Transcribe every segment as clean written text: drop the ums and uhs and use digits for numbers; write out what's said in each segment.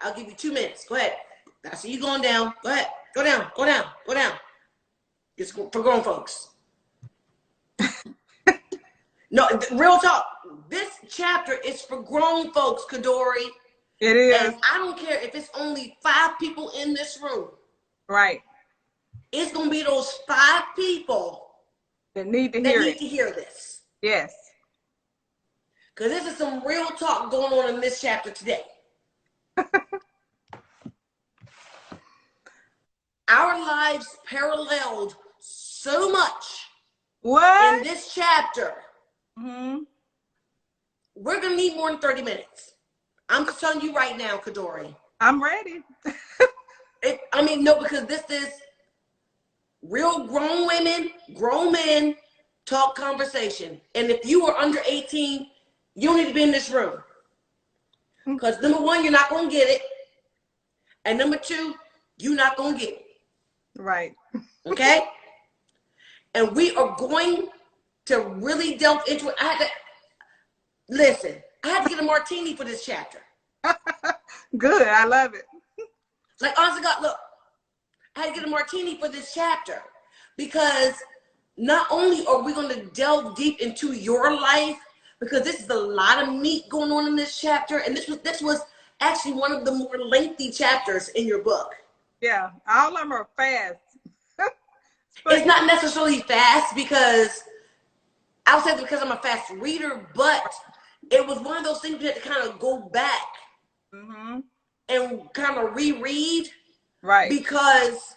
I'll give you 2 minutes. Go ahead. I see you going down. Go ahead. Go down. Go down. Go down. It's for grown folks. No, real talk. This chapter is for grown folks, Kadori. It is. And I don't care if it's only 5 people in this room. Right. It's going to be those 5 people that need to hear this. Yes. Because this is some real talk going on in this chapter today. Our lives paralleled so much in this chapter. Mm-hmm. We're going to need more than 30 minutes. I'm just telling you right now, Kadori. I'm ready. No, because this is real grown women, grown men talk conversation. And if you are under 18, you don't need to be in this room. Because number 1, you're not going to get it. And number 2, you're not going to get it. Right. Okay? And we are going to really delve into it. Listen, I had to get a martini for this chapter. Good. I love it. Like, honestly, God, look, I had to get a martini for this chapter because not only are we going to delve deep into your life, because this is a lot of meat going on in this chapter, and this was actually one of the more lengthy chapters in your book. Yeah, all of them are fast. It's not necessarily fast because I'll say because I'm a fast reader, but it was one of those things you had to kind of go back and kind of reread, right? Because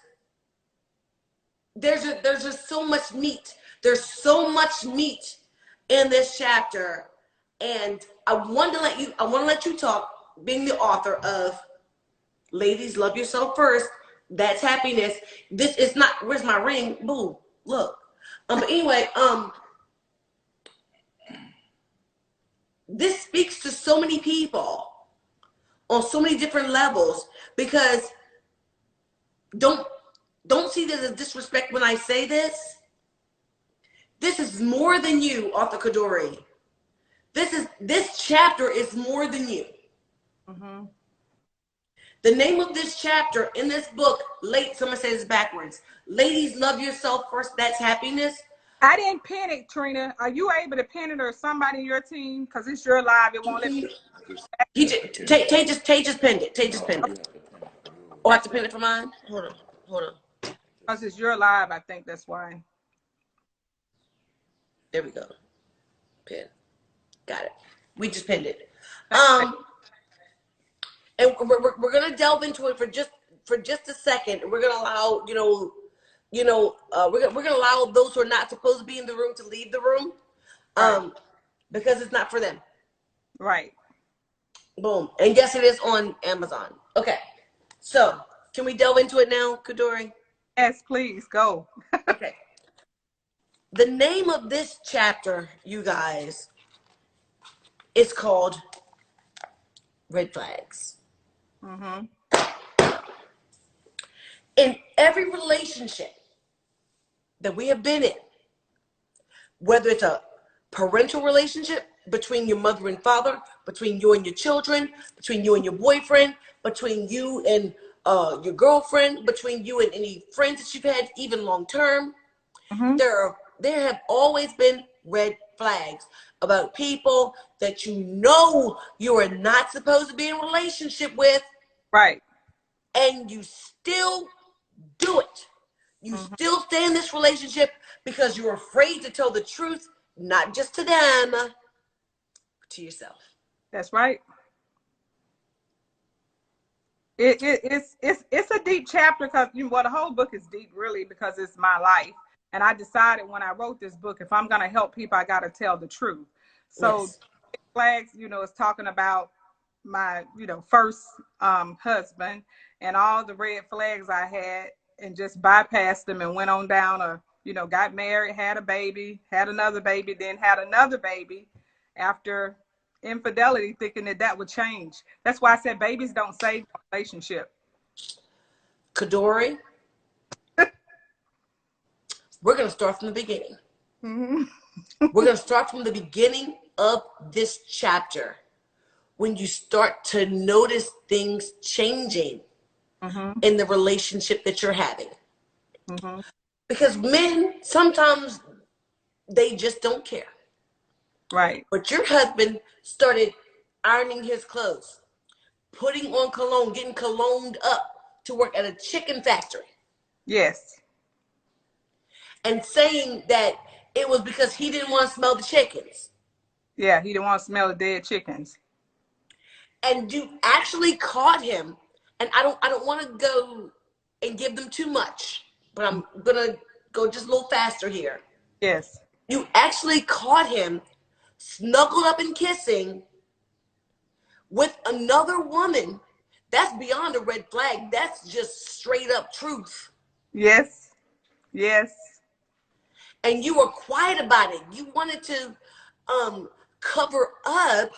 there's just so much meat. There's so much meat in this chapter, and I want to let you talk, being the author of Ladies Love Yourself First. That's happiness. This is not, where's my ring? Boo, look. But anyway, this speaks to so many people on so many different levels, because don't see this as disrespect when I say this. This is more than you, Author Kadori. This chapter is more than you. Mm-hmm. The name of this chapter in this book, someone says it's backwards. Ladies Love Yourself First, That's Happiness. I didn't pin it, Trina. Are you able to pin it, or somebody in your team? Because it's your live. It won't let me. Tay just pinned it. Tay just pinned it. Oh, I have to pin it for mine? Hold on. Because it's your live, I think that's why. There we go. Pin. Got it. We just pinned it. And we're gonna delve into it for just a second. We're gonna allow we're gonna allow those who are not supposed to be in the room to leave the room, because it's not for them. Right. Boom. And yes, it is on Amazon. Okay. So can we delve into it now, Kadori? Yes, please go. Okay. The name of this chapter, you guys, is called Red Flags. Mm-hmm. In every relationship that we have been in, whether it's a parental relationship between your mother and father, between you and your children, between you and your boyfriend, between you and your girlfriend, between you and any friends that you've had, even long term, there have always been red flags about people that you are not supposed to be in a relationship with. Right. And you still do it. You still stay in this relationship because you're afraid to tell the truth, not just to them, but to yourself. That's right. It's a deep chapter, because the whole book is deep, really, because it's my life. And I decided when I wrote this book, if I'm going to help people, I got to tell the truth. So yes. Flags, is talking about my, first husband and all the red flags I had, and just bypassed them and went on down, or, got married, had a baby, had another baby, then had another baby after infidelity, thinking that would change. That's why I said babies don't save a relationship. Kadori, we're going to start from the beginning. Mm-hmm. We're going to start from the beginning of this chapter. when you start to notice things changing Mm-hmm. in the relationship that you're having. Mm-hmm. Because men, sometimes they just don't care. Right. But your husband started ironing his clothes, putting on cologne, getting cologned up to work at a chicken factory, Yes. and saying that it was because he didn't want to smell the chickens. Yeah, he didn't want to smell the dead chickens. And you actually caught him, and I don't want to go and give them too much, but I'm gonna go just a little faster here. Yes. You actually caught him snuggled up and kissing with another woman. That's beyond a red flag. That's just straight up truth. Yes. Yes. And you were quiet about it. You wanted to cover up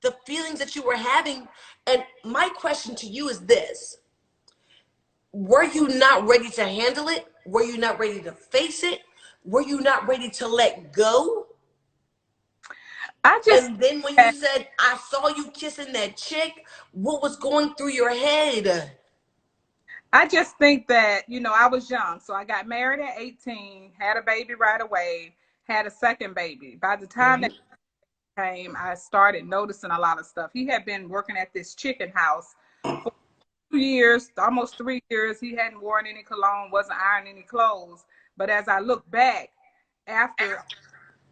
the feelings that you were having. And my question to you is this: were you not ready to handle it? Were you not ready to face it? Were you not ready to let go? I just And then when you said, I saw you kissing that chick, what was going through your head? I just think that, I was young. So I got married at 18, had a baby right away, had a second baby. By the time that Mm-hmm. came, I started noticing a lot of stuff. He had been working at this chicken house for 2 years, almost 3 years. He hadn't worn any cologne, wasn't ironing any clothes. But as I look back, after it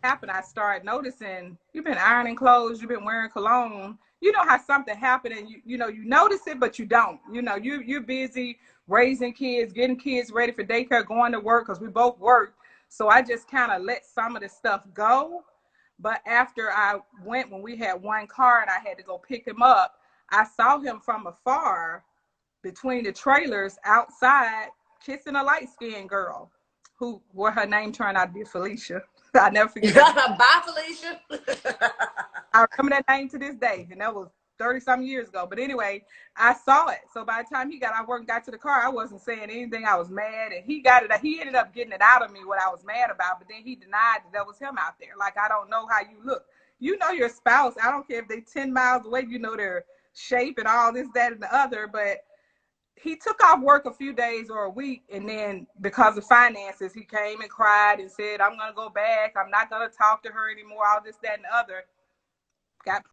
happened, I started noticing you've been ironing clothes, you've been wearing cologne. You know how something happened and you notice it, but you don't. You're busy raising kids, getting kids ready for daycare, going to work because we both work. So I just kind of let some of the stuff go. But after I went, when we had one car and I had to go pick him up, I saw him from afar between the trailers outside kissing a light-skinned girl what her name turned out to be Felicia. I never forget that. Bye, Felicia. I remember that name to this day, and that was 30-something years ago. But anyway, I saw it. So by the time he got out of work and got to the car, I wasn't saying anything. I was mad, and he got it. He ended up getting it out of me what I was mad about, but then he denied that was him out there. Like, I don't know how you look. You know your spouse. I don't care if they 10 miles away. You know their shape and all this, that, and the other. But he took off work a few days or a week, and then because of finances, he came and cried and said, I'm going to go back. I'm not going to talk to her anymore, all this, that, and the other. Got